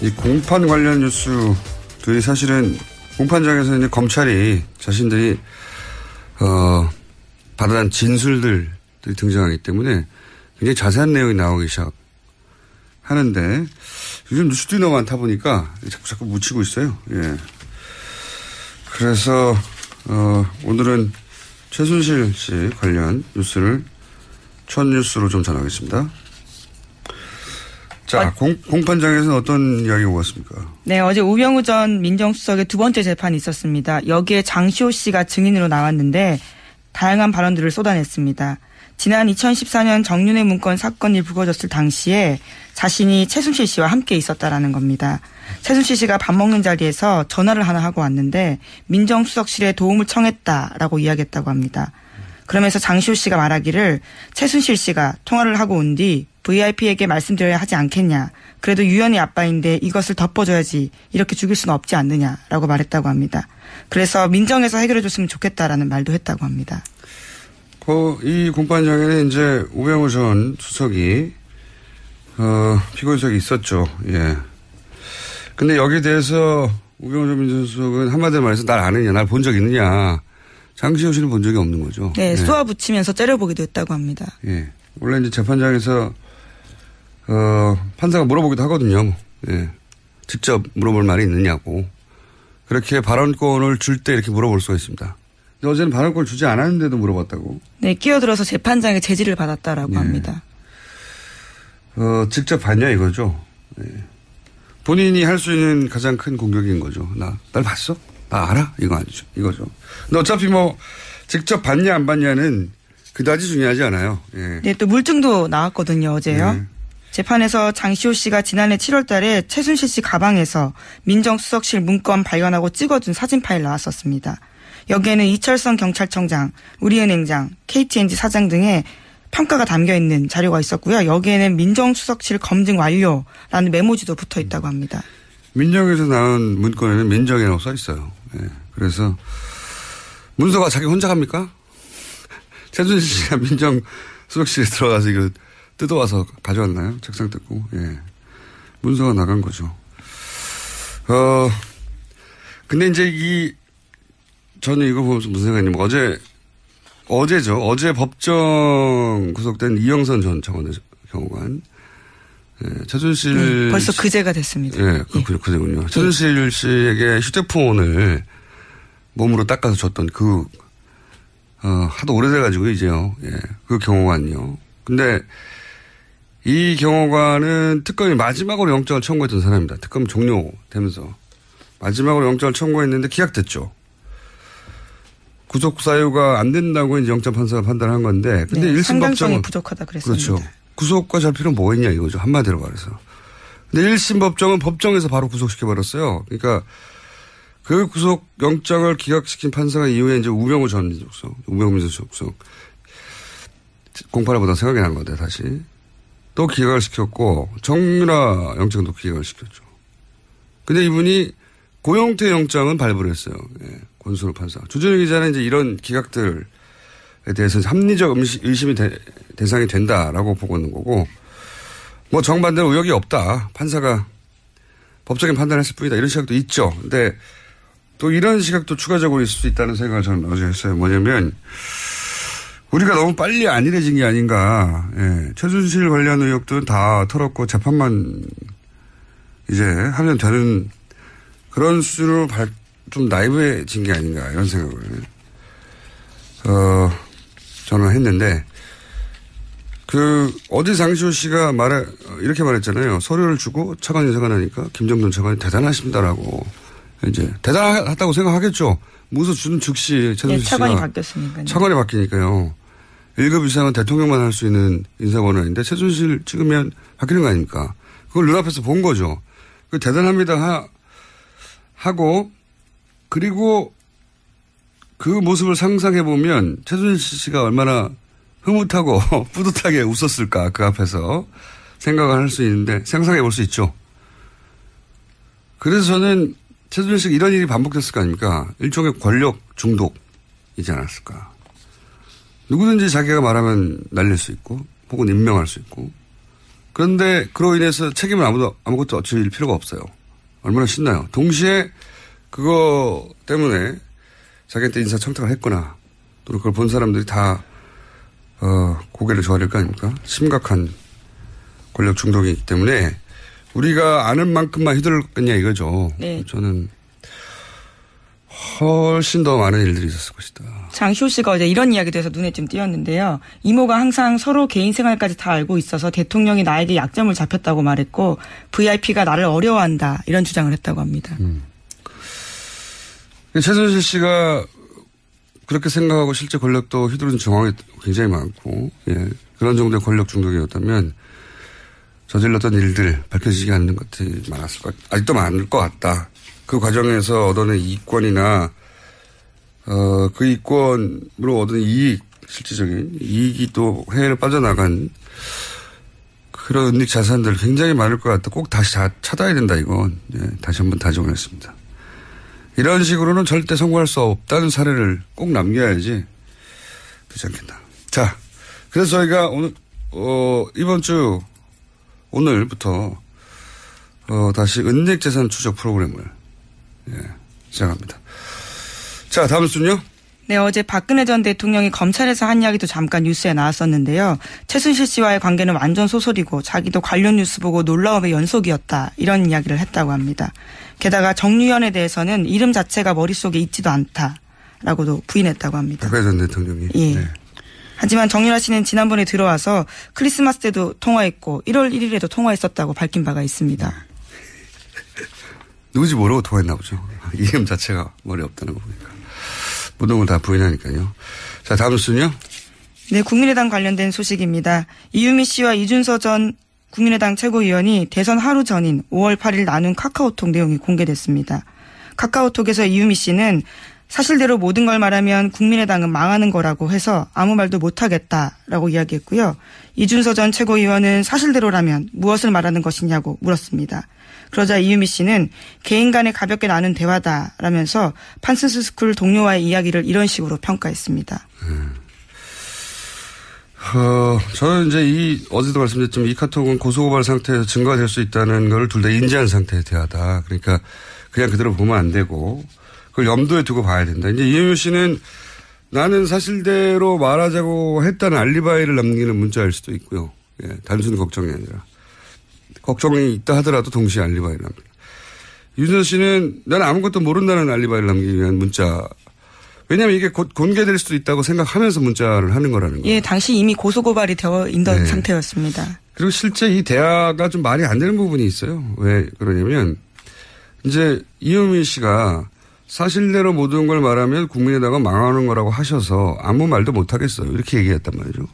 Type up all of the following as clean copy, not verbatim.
이 공판 관련 뉴스들이 사실은 공판장에서 이제 검찰이 자신들이 받아낸 진술들이 등장하기 때문에 굉장히 자세한 내용이 나오기 시작하는데 요즘 뉴스들이 너무 많다 보니까 자꾸 묻히고 있어요. 예. 그래서 오늘은 최순실 씨 관련 뉴스를 첫 뉴스로 좀 전하겠습니다. 자, 공판장에서는 어떤 이야기가 오갔습니까? 네, 어제 우병우 전 민정수석의 두 번째 재판이 있었습니다. 여기에 장시호 씨가 증인으로 나왔는데 다양한 발언들을 쏟아냈습니다. 지난 2014년 정윤회 문건 사건이 불거졌을 당시에 자신이 최순실 씨와 함께 있었다라는 겁니다. 최순실 씨가 밥 먹는 자리에서 전화를 하나 하고 왔는데 민정수석실에 도움을 청했다라고 이야기했다고 합니다. 그러면서 장시호 씨가 말하기를 최순실 씨가 통화를 하고 온 뒤 VIP에게 말씀드려야 하지 않겠냐. 그래도 유연이 아빠인데 이것을 덮어줘야지. 이렇게 죽일 수는 없지 않느냐라고 말했다고 합니다. 그래서 민정에서 해결해 줬으면 좋겠다라는 말도 했다고 합니다. 이 공판장에는 이제 우병우 전 수석이 피고인석이 있었죠. 예. 근데 여기에 대해서 우병우 전 민정수석은 한마디로 말해서 날 아느냐, 날 본 적 있느냐. 장시호 씨는 본 적이 없는 거죠. 네, 예. 쏘아 붙이면서 째려보기도 했다고 합니다. 예. 원래 이제 재판장에서 판사가 물어보기도 하거든요. 예. 직접 물어볼 말이 있느냐고. 그렇게 발언권을 줄 때 이렇게 물어볼 수가 있습니다. 근데 어제는 발언권을 주지 않았는데도 물어봤다고. 네, 끼어들어서 재판장의 제지를 받았다라고 예. 합니다. 직접 봤냐 이거죠. 예. 본인이 할 수 있는 가장 큰 공격인 거죠. 날 봤어? 나 알아? 이거 아니죠. 이거죠. 근데 어차피 뭐 직접 봤냐 안 봤냐는 그다지 중요하지 않아요. 예. 네, 또 물증도 나왔거든요, 어제요. 네. 재판에서 장시호 씨가 지난해 7월 달에 최순실 씨 가방에서 민정수석실 문건 발견하고 찍어준 사진 파일 나왔었습니다. 여기에는 이철성 경찰청장, 우리은행장, KTNG 사장 등의 평가가 담겨있는 자료가 있었고요. 여기에는 민정수석실 검증 완료라는 메모지도 붙어 있다고 합니다. 민정에서 나온 문건에는 민정이라고 써 있어요. 예. 그래서 문서가 자기 혼자 갑니까? 최순실 씨가 민정수석실에 들어가서 이거 뜯어와서 가져왔나요? 책상 뜯고. 예. 문서가 나간 거죠. 근데 이제 저는 이거 보면서 무슨 생각이냐면 어제죠. 어제 법정 구속된 이영선 전 청와대 경호관. 예, 최순실. 벌써 그제가 됐습니다. 예, 그제군요. 예. 최순실 씨에게 휴대폰을 몸으로 닦아서 줬던 하도 오래돼가지고 이제요. 예, 그 경호관요. 근데 이 경호관은 특검이 마지막으로 영장을 청구했던 사람입니다. 특검 종료되면서 마지막으로 영장을 청구했는데 기각됐죠. 구속 사유가 안 된다고 이제 영장 판사가 판단한 건데, 근데 네, 1심 법정은 부족하다 그랬습니다. 그렇죠. 구속과 잘 필요는 뭐 있냐 이거죠. 한마디로 말해서. 근데 1심 법정은 법정에서 바로 구속시켜 버렸어요. 그러니까 그 구속 영장을 기각시킨 판사가 이후에 이제 우병우 전 민정수석 공판을 보다 생각이 난 건데 다시 또 기각을 시켰고 정유라 영장도 기각을 시켰죠. 근데 이분이 고영태 영장은 발부를 했어요. 예, 권순우 판사. 주준희 기자는 이제 이런 기각들에 대해서 합리적 의심이 대상이 된다라고 보고 있는 거고, 뭐 정반대로 의혹이 없다. 판사가 법적인 판단을 했을 뿐이다. 이런 시각도 있죠. 근데 또 이런 시각도 추가적으로 있을 수 있다는 생각을 저는 어제 했어요. 뭐냐면 우리가 너무 빨리 안일해진 게 아닌가. 예, 최순실 관련 의혹들은 다 털었고 재판만 이제 하면 되는 그런 수준으로 좀 나이브해진 게 아닌가 이런 생각을 저는 했는데 어제 장시호 씨가 이렇게 말했잖아요. 서류를 주고 차관 인사가 나니까 김정돈 차관이 대단하십니다라고 이제 대단하다고 생각하겠죠. 문서 주는 즉시 최순실 씨가 차관이 바뀌었으니까요. 차관이 바뀌니까요. 1급 이상은 대통령만 할 수 있는 인사권한인데 최순실 찍으면 바뀌는 거 아닙니까? 그걸 눈앞에서 본 거죠. 대단합니다 하고 그리고 그 모습을 상상해 보면 최순실 씨가 얼마나 흐뭇하고 뿌듯하게 웃었을까 그 앞에서 생각을 할 수 있는데 상상해 볼 수 있죠. 그래서 저는 최순실 씨가 이런 일이 반복됐을 거 아닙니까? 일종의 권력 중독이지 않았을까. 누구든지 자기가 말하면 날릴 수 있고 혹은 임명할 수 있고 그런데 그로 인해서 책임을 아무것도 질 필요가 없어요. 얼마나 신나요. 동시에 그거 때문에 자기한테 인사청탁을 했거나 또는 그걸 본 사람들이 다 고개를 저어야 될 거 아닙니까? 심각한 권력 중독이기 때문에 우리가 아는 만큼만 휘둘렀겠냐 이거죠. 네. 저는 훨씬 더 많은 일들이 있었을 것이다. 장시호 씨가 어제 이런 이야기도 해서 눈에 좀 띄었는데요. 이모가 항상 서로 개인 생활까지 다 알고 있어서 대통령이 나에게 약점을 잡혔다고 말했고 VIP가 나를 어려워한다 이런 주장을 했다고 합니다. 최순실 씨가 그렇게 생각하고 실제 권력도 휘두른 정황이 굉장히 많고 그런 정도의 권력 중독이었다면 저질렀던 일들 밝혀지지 않는 것들이 많았을 것 같다. 아직도 많을 것 같다. 그 과정에서 얻어낸 이권이나 그 이권으로 얻은 이익, 실질적인 이익이 또 해외로 빠져나간 그런 은닉 자산들 굉장히 많을 것 같다. 꼭 다시 찾아야 된다 이건. 다시 한번 다짐을 했습니다. 이런 식으로는 절대 성공할 수 없다는 사례를 꼭 남겨야지 되지 않겠나. 자, 그래서 저희가 오늘 이번 주 오늘부터 다시 은닉 재산 추적 프로그램을 시작합니다. 자, 다음 순요. 네, 어제 박근혜 전 대통령이 검찰에서 한 이야기도 잠깐 뉴스에 나왔었는데요. 최순실 씨와의 관계는 완전 소설이고 자기도 관련 뉴스 보고 놀라움의 연속이었다. 이런 이야기를 했다고 합니다. 게다가 정유현에 대해서는 이름 자체가 머릿속에 있지도 않다라고도 부인했다고 합니다. 박근혜 전 대통령이. 예. 네. 하지만 정유라 씨는 지난번에 들어와서 크리스마스 때도 통화했고 1월 1일에도 통화했었다고 밝힌 바가 있습니다. 누구지 모르고 통화했나 보죠. 이름 자체가 머리에 없다는 거 보니까. 모든 걸 다 부인하니까요. 자, 다음 순요. 네, 국민의당 관련된 소식입니다. 이유미 씨와 이준서 전 국민의당 최고위원이 대선 하루 전인 5월 8일 나눈 카카오톡 내용이 공개됐습니다. 카카오톡에서 이유미 씨는 사실대로 모든 걸 말하면 국민의당은 망하는 거라고 해서 아무 말도 못하겠다라고 이야기했고요. 이준서 전 최고위원은 사실대로라면 무엇을 말하는 것이냐고 물었습니다. 그러자 이유미 씨는 개인 간에 가볍게 나눈 대화다라면서 판슨스 스쿨 동료와의 이야기를 이런 식으로 평가했습니다. 저는 이제 어제도 말씀드렸지만 이 카톡은 고소고발 상태에서 증거가 될 수 있다는 걸 둘 다 인지한 상태의 대화다. 그러니까 그냥 그대로 보면 안 되고 그걸 염두에 두고 봐야 된다. 이제 이유미 씨는 나는 사실대로 말하자고 했다는 알리바이를 남기는 문자일 수도 있고요. 단순히 걱정이 아니라. 걱정이 있다 하더라도 동시에 알리바이를 남깁니다. 윤선 씨는 나는 아무것도 모른다는 알리바이를 남기기 위한 문자. 왜냐하면 이게 곧 공개될 수도 있다고 생각하면서 문자를 하는 거라는 거예요. 예, 당시 이미 고소고발이 되어 있던 상태였습니다. 그리고 실제 이 대화가 좀 말이 안 되는 부분이 있어요. 왜 그러냐면 이제 이유미 씨가 사실대로 모든 걸 말하면 국민의당은 망하는 거라고 하셔서 아무 말도 못 하겠어요. 이렇게 얘기했단 말이죠.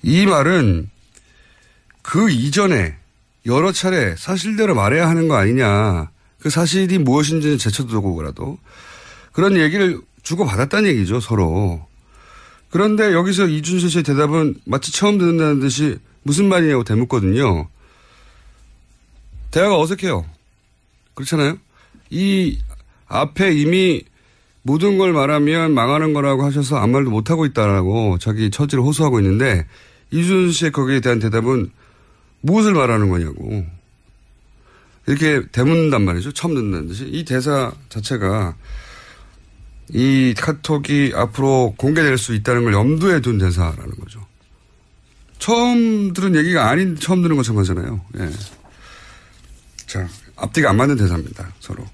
이 말은 그 이전에 여러 차례 사실대로 말해야 하는 거 아니냐. 그 사실이 무엇인지는 제쳐두고라도 그런 얘기를 주고받았다는 얘기죠. 서로. 그런데 여기서 이준서 씨의 대답은 마치 처음 듣는다는 듯이 무슨 말이냐고 되묻거든요. 대화가 어색해요. 그렇잖아요. 이 앞에 이미 모든 걸 말하면 망하는 거라고 하셔서 아무 말도 못하고 있다라고 자기 처지를 호소하고 있는데 이준서 씨의 거기에 대한 대답은 무엇을 말하는 거냐고. 이렇게 되묻는단 말이죠. 처음 듣는다는 듯이. 이 대사 자체가 이 카톡이 앞으로 공개될 수 있다는 걸 염두에 둔 대사라는 거죠. 처음 들은 얘기가 아닌 처음 들은 것처럼 하잖아요. 예. 자, 앞뒤가 안 맞는 대사입니다. 서로.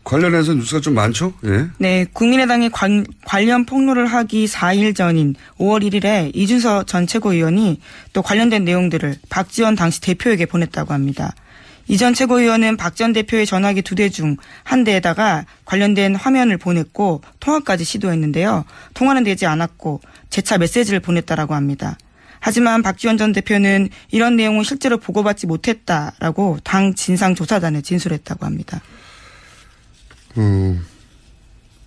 관련해서 뉴스가 좀 많죠? 예. 네, 국민의당이 관련 폭로를 하기 4일 전인 5월 1일에 이준서 전 최고위원이 또 관련된 내용들을 박지원 당시 대표에게 보냈다고 합니다. 이 전 최고위원은 박 전 대표의 전화기 2대 중 한 대에다가 관련된 화면을 보냈고 통화까지 시도했는데요. 통화는 되지 않았고 재차 메시지를 보냈다라고 합니다. 하지만 박지원 전 대표는 이런 내용은 실제로 보고받지 못했다라고 당 진상조사단에 진술했다고 합니다.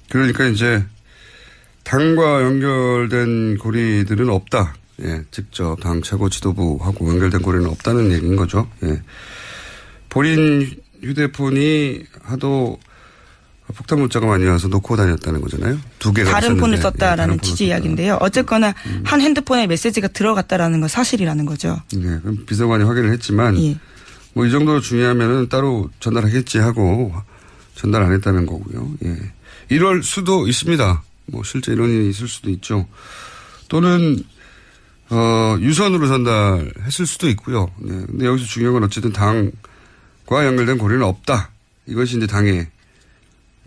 그러니까 이제 당과 연결된 고리들은 없다. 예, 직접 당 최고 지도부하고 연결된 고리는 없다는 얘기인 거죠. 예. 본인 휴대폰이 하도 폭탄 문자가 많이 와서 놓고 다녔다는 거잖아요. 두 개가 다른 있었는데. 폰을 썼다라는 폰을 취지 썼다. 이야기인데요. 어쨌거나 한 핸드폰에 메시지가 들어갔다라는 건 사실이라는 거죠. 네, 그럼 비서관이 확인을 했지만 예. 뭐 이 정도로 중요하면은 따로 전달하겠지 하고 전달 안 했다는 거고요. 예. 이럴 수도 있습니다. 뭐 실제 이런 일이 있을 수도 있죠. 또는 유선으로 전달했을 수도 있고요. 네. 근데 여기서 중요한 건 어쨌든 당과 연결된 고리는 없다. 이것이 이제 당의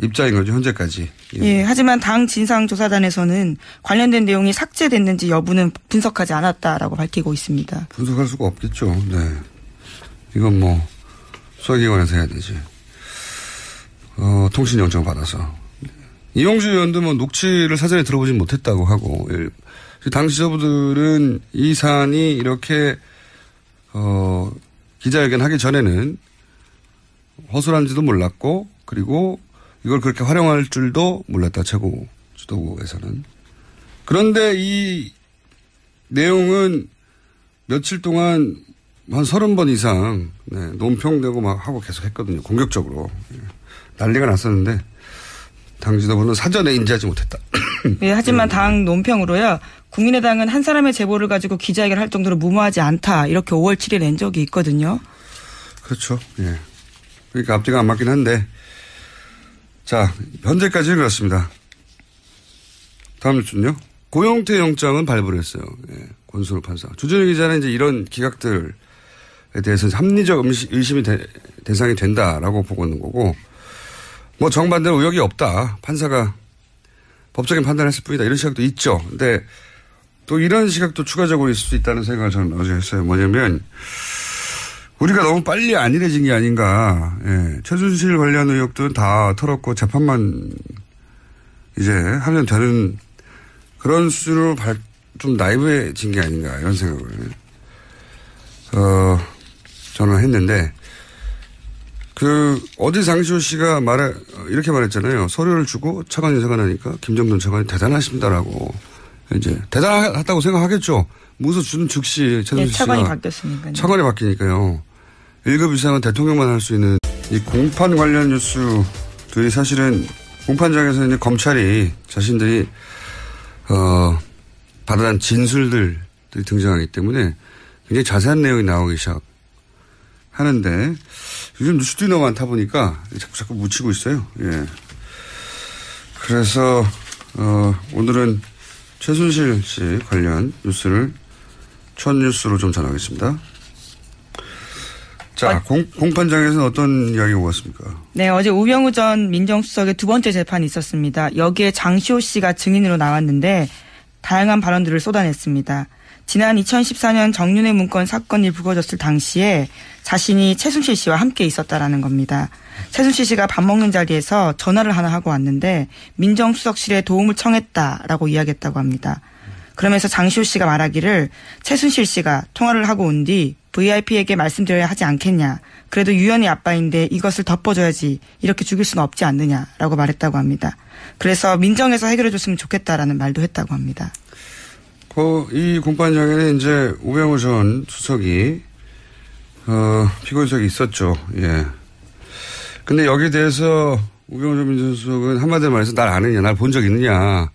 입장인 거죠. 현재까지. 예. 하지만 당 진상조사단에서는 관련된 내용이 삭제됐는지 여부는 분석하지 않았다라고 밝히고 있습니다. 분석할 수가 없겠죠. 네. 이건 뭐 수사기관에서 해야 되지. 통신영장 받아서. 이용주 의원도 뭐 녹취를 사전에 들어보진 못했다고 하고, 당 지도부들은 이 사안이 이렇게, 기자회견 하기 전에는 허술한지도 몰랐고, 그리고 이걸 그렇게 활용할 줄도 몰랐다, 최고 지도부에서는. 그런데 이 내용은 며칠 동안 한 30번 이상, 네, 논평되고 막 하고 계속 했거든요. 공격적으로. 난리가 났었는데, 당 지도부는 사전에 인지하지 못했다. 예, 하지만 당 논평으로요. 국민의당은 한 사람의 제보를 가지고 기자회견을 할 정도로 무모하지 않다. 이렇게 5월 7일 낸 적이 있거든요. 그렇죠. 예. 그러니까 앞뒤가 안 맞긴 한데. 자, 현재까지는 그렇습니다. 다음 뉴스는요. 고영태 영장은 발부를 했어요. 예. 권순우 판사. 주준희 기자는 이제 이런 기각들에 대해서 합리적 의심이 대상이 된다라고 보고 있는 거고, 뭐 정반대로 의혹이 없다. 판사가 법적인 판단을 했을 뿐이다. 이런 시각도 있죠. 근데 또 이런 시각도 추가적으로 있을 수 있다는 생각을 저는 어제 했어요. 뭐냐면 우리가 너무 빨리 안일해진 게 아닌가. 예. 최순실 관련 의혹들은 다 털었고 재판만 이제 하면 되는 그런 수준으로 좀 나이브해진 게 아닌가 이런 생각을 저는 했는데 어제 장시호 씨가 이렇게 말했잖아요. 서류를 주고 차관 인사가 나니까 김정돈 차관이 대단하십니다라고. 이제 대단하다고 생각하겠죠. 무서 주는 즉시 최순실 씨가. 차관이 바뀌었으니까요. 차관이 바뀌니까요. 1급 이상은 대통령만 할 수 있는 이 공판 관련 뉴스들이 사실은 공판장에서 이제 검찰이 자신들이 받아낸 진술들이 등장하기 때문에 굉장히 자세한 내용이 나오기 시작하는데 요즘 뉴스들이 너무 많다 보니까 자꾸 묻히고 있어요. 예. 그래서 오늘은 최순실 씨 관련 뉴스를 첫 뉴스로 좀 전하겠습니다. 자, 공판장에서는 어떤 이야기가 오갔습니까? 네, 어제 우병우 전 민정수석의 두 번째 재판이 있었습니다. 여기에 장시호 씨가 증인으로 나왔는데 다양한 발언들을 쏟아냈습니다. 지난 2014년 정윤회 문건 사건이 불거졌을 당시에 자신이 최순실 씨와 함께 있었다라는 겁니다. 최순실 씨가 밥 먹는 자리에서 전화를 하나 하고 왔는데 민정수석실에 도움을 청했다라고 이야기했다고 합니다. 그러면서 장시호 씨가 말하기를 최순실 씨가 통화를 하고 온 뒤 VIP에게 말씀드려야 하지 않겠냐. 그래도 유연이 아빠인데 이것을 덮어줘야지. 이렇게 죽일 수는 없지 않느냐라고 말했다고 합니다. 그래서 민정에서 해결해 줬으면 좋겠다라는 말도 했다고 합니다. 이 공판장에는 이제 우병우 전 수석이 피고인석이 있었죠. 예. 근데 여기에 대해서 우병우 전 민정수석은 한마디로 말해서 날 아느냐, 날 본 적 있느냐.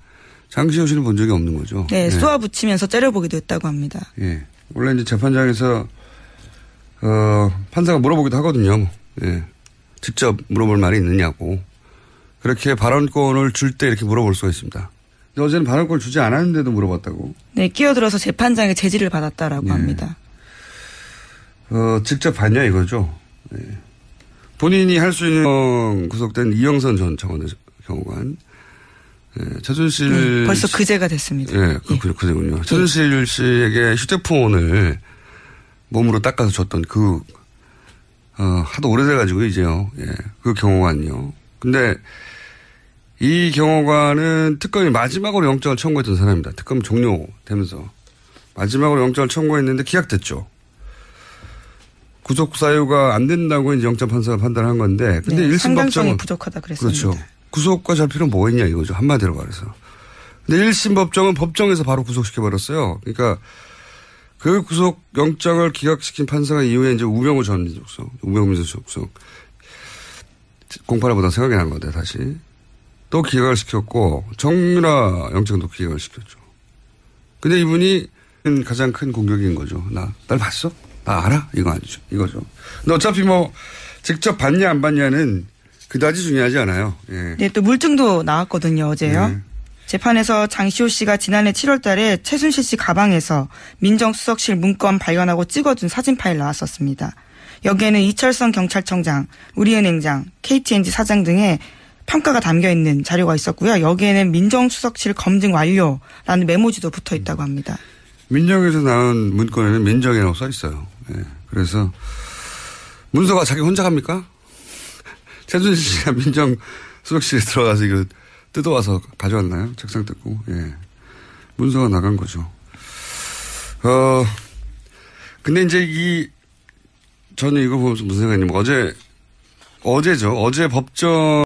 장시호 씨는 본 적이 없는 거죠. 네, 예. 쏘아붙이면서 째려보기도 했다고 합니다. 예. 원래 이제 재판장에서 판사가 물어보기도 하거든요. 예. 직접 물어볼 말이 있느냐고. 그렇게 발언권을 줄 때 이렇게 물어볼 수가 있습니다. 근데 어제는 발언권을 주지 않았는데도 물어봤다고. 네, 끼어들어서 재판장의 제지를 받았다라고 예. 합니다. 직접 봤냐 이거죠. 예. 본인이 할 수 있는 구속된 이영선 전 차관의 경우간. 예. 최순실. 네, 벌써 그제가 됐습니다. 예, 그제군요. 최순실 씨에게 휴대폰을 몸으로 닦아서 줬던 하도 오래돼가지고 이제요. 예, 그 경호관요. 근데 이 경호관은 특검이 마지막으로 영장을 청구했던 사람입니다. 특검 종료되면서 마지막으로 영장을 청구했는데 기각됐죠. 구속 사유가 안 된다고 이제 영장 판사가 판단한 건데, 근데 네, 1심 상당성이 법정은 부족하다 그랬습니다. 그렇죠. 구속과 잘 필요는 뭐 있냐 이거죠. 한마디로 말해서. 근데 1심 법정은 법정에서 바로 구속시켜버렸어요. 그러니까 그 구속 영장을 기각시킨 판사가 이후에 이제 우병우 전 민정수석, 우병우 민정수석. 공판을 생각이 난 건데 다시. 또 기각을 시켰고 정유라 영장도 기각을 시켰죠. 근데 이분이 가장 큰 공격인 거죠. 날 봤어? 나 알아? 이거 아니죠. 이거죠. 근데 어차피 뭐 직접 봤냐 안 봤냐는 그다지 중요하지 않아요. 예. 네, 또 물증도 나왔거든요, 어제요. 네. 재판에서 장시호 씨가 지난해 7월 달에 최순실 씨 가방에서 민정수석실 문건 발견하고 찍어둔 사진 파일 나왔었습니다. 여기에는 이철성 경찰청장, 우리은행장, KTNG 사장 등의 평가가 담겨 있는 자료가 있었고요. 여기에는 민정수석실 검증 완료라는 메모지도 붙어 있다고 합니다. 민정에서 나온 문건에는 민정이라고 써 있어요. 예. 그래서 문서가 자기 혼자 갑니까? 최순실 씨가 민정수석실에 들어가서 이거 뜯어와서 가져왔나요? 책상 뜯고. 예. 문서가 나간 거죠. 근데 이제 저는 이거 보면서 무슨 생각이냐면 어제죠. 어제 법정